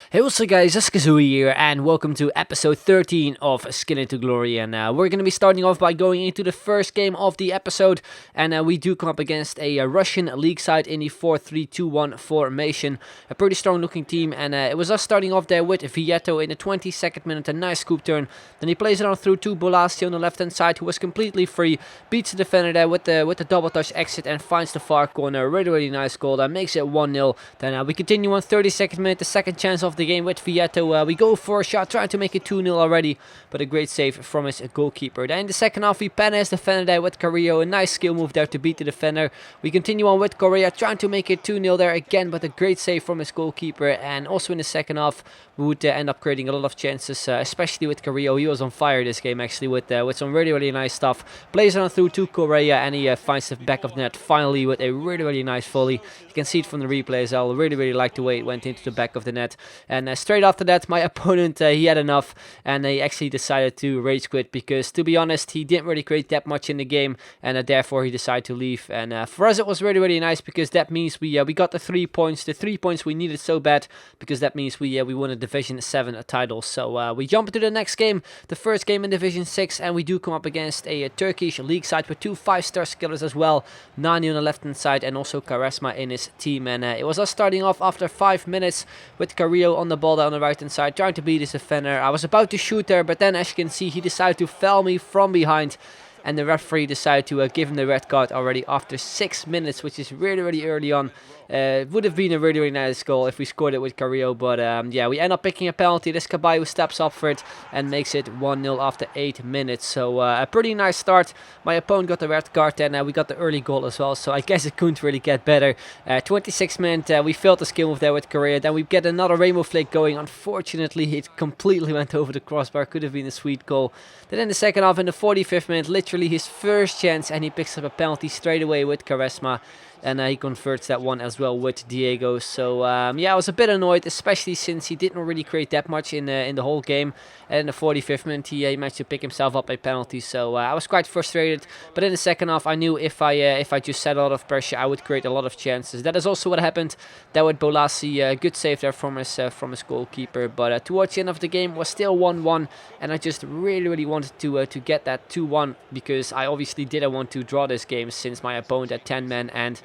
Hey, what's up guys, it's Kazooie here, and welcome to episode 13 of Skin into Glory, and we're going to be starting off by going into the first game of the episode, and we do come up against a Russian league side in the 4-3-2-1 formation, a pretty strong looking team, and it was us starting off there with Vieto in the 22nd minute, a nice scoop turn, then he plays it on through to Bolassi on the left hand side, who was completely free, beats the defender there with the double touch exit and finds the far corner, really nice goal, that makes it 1-0, then we continue on 32nd minute, the second chance of the game with Vieto. We go for a shot, trying to make it 2-0 already, but a great save from his goalkeeper. Then in the second half, we pen his defender there with Carrillo. A nice skill move there to beat the defender. We continue on with Correa, trying to make it 2-0 there again, but a great save from his goalkeeper. And also in the second half, we would end up creating a lot of chances, especially with Carrillo. He was on fire this game, actually, with some really nice stuff. Plays it on through to Correa, and he finds the back of the net finally with a really nice volley. You can see it from the replay as well. Really like the way it went into the back of the net. And straight after that, my opponent, he had enough, and he actually decided to rage quit because, to be honest, he didn't really create that much in the game, and therefore he decided to leave. And for us, it was really nice because that means we got the 3 points, the 3 points we needed so bad, because that means we won a Division 7 title. So we jump into the next game, the first game in Division 6, and we do come up against a Turkish league side with two 5-star skillers as well, Nani on the left hand side and also Charisma in his team. And it was us starting off after 5 minutes with Carrillo on the ball on the right hand side, trying to beat his defender. I was about to shoot there, but then as you can see, he decided to foul me from behind, and the referee decided to give him the red card already after 6 minutes, which is really early on. It would have been a really nice goal if we scored it with Carrillo, but yeah, we end up picking a penalty. This Caballo steps up for it and makes it 1-0 after 8 minutes. So a pretty nice start. My opponent got the red card, and we got the early goal as well, so I guess it couldn't really get better. 26 minutes, we failed the skill move there with Correa. Then we get another rainbow flick going. Unfortunately, it completely went over the crossbar. Could have been a sweet goal. Then in the second half, in the 45th minute, literally his first chance, and he picks up a penalty straight away with Charisma. And he converts that one as well with Diego. So yeah, I was a bit annoyed, especially since he didn't really create that much in the whole game. And in the 45th minute, he managed to pick himself up a penalty. So I was quite frustrated. But in the second half, I knew if I just set a lot of pressure, I would create a lot of chances. That is also what happened. That with Bolassi, good save there from his goalkeeper. But towards the end of the game, was still 1-1, and I just really wanted to get that 2-1, because I obviously didn't want to draw this game since my opponent had 10 men and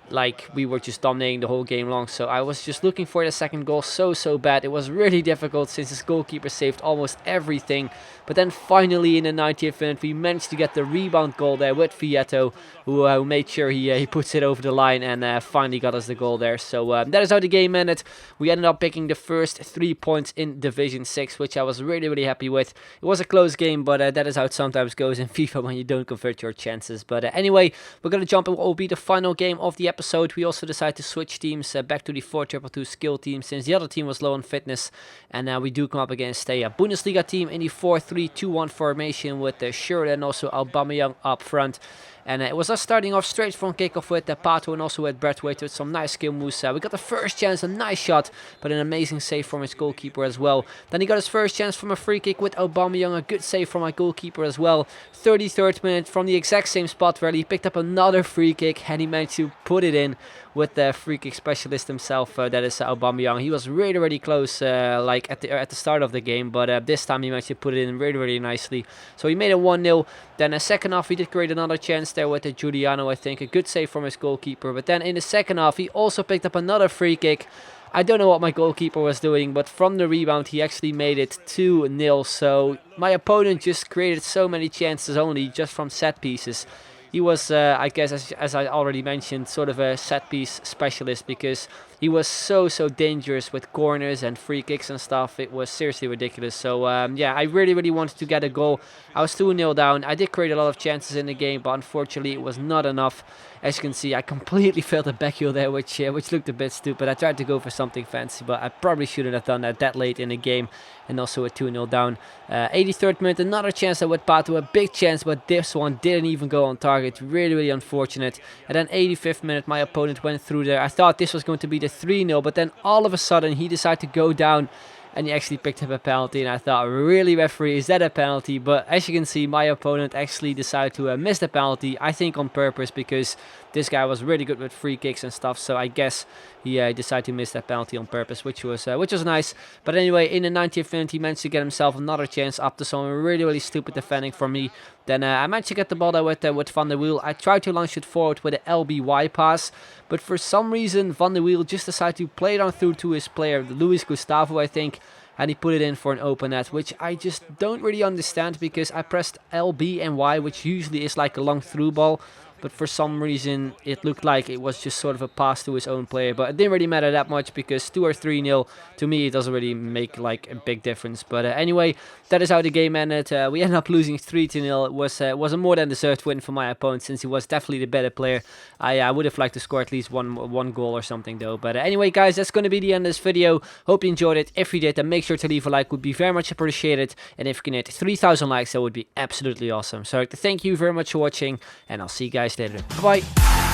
like we were just dominating the whole game long. So I was just looking for the second goal so bad. It was really difficult since his goalkeeper saved almost everything. But then finally in the 90th minute, we managed to get the rebound goal there with Vieto, who made sure he puts it over the line and finally got us the goal there. So that is how the game ended. We ended up picking the first 3 points in Division 6, which I was really happy with. It was a close game, but that is how it sometimes goes in FIFA when you don't convert your chances. But anyway, we're going to jump in what will be the final game of the episode. We also decided to switch teams back to the 4-2-2 skill team, since the other team was low on fitness, and we do come up against a Bundesliga team in the 4-3-2-1 formation with Schürrle and also Aubameyang up front. And it was us starting off straight from kickoff with Pato and also with Breathwaite with some nice skill moves. We got the first chance, a nice shot, but an amazing save from his goalkeeper as well. Then he got his first chance from a free kick with Aubameyang, a good save from my goalkeeper as well. 33rd minute from the exact same spot where he picked up another free kick, and he managed to put it in with the free kick specialist himself, that is Aubameyang. He was really close, like at the start of the game, but this time he managed to put it in really nicely. So he made it 1-0. Then a second half, he did create another chance there with Giuliano, I think, a good save from his goalkeeper. But then in the second half, he also picked up another free kick. I don't know what my goalkeeper was doing, but from the rebound, he actually made it 2-0. So my opponent just created so many chances only just from set pieces. He was, I guess, as I already mentioned, sort of a set-piece specialist, because he was so dangerous with corners and free kicks and stuff. It was seriously ridiculous. So, yeah, I really wanted to get a goal. I was 2-0 down. I did create a lot of chances in the game, but unfortunately it was not enough. As you can see, I completely failed a back heel there, which looked a bit stupid. I tried to go for something fancy, but I probably shouldn't have done that late in the game, and also a 2-0 down. 83rd minute, another chance there with Pato, a big chance, but this one didn't even go on target. Really unfortunate. And then 85th minute, my opponent went through there. I thought this was going to be the 3-0, but then all of a sudden he decided to go down and he actually picked up a penalty, and I thought, really, referee, is that a penalty? But as you can see, my opponent actually decided to miss the penalty, I think on purpose, because this guy was really good with free kicks and stuff, so I guess he decided to miss that penalty on purpose, which was nice. But anyway, in the 90th minute, he managed to get himself another chance after some really stupid defending from me. Then I managed to get the ball there with Van der Wiel. I tried to launch it forward with an LBY pass, but for some reason Van der Wiel just decided to play it on through to his player, Luis Gustavo, I think, and he put it in for an open net, which I just don't really understand, because I pressed LB and Y, which usually is like a long through ball, but for some reason it looked like it was just sort of a pass to his own player. But it didn't really matter that much, because 2 or 3-0 to me, it doesn't really make like a big difference. But anyway, that is how the game ended. We ended up losing 3-0. It was a more than deserved win for my opponent, since he was definitely the better player. I would have liked to score at least one goal or something though. But anyway, guys, that's going to be the end of this video. Hope you enjoyed it. If you did, then make sure to leave a like, would be very much appreciated. And if you can hit 3,000 likes, that would be absolutely awesome. So I'd like to thank you very much for watching, and I'll see you guys later. Bye bye.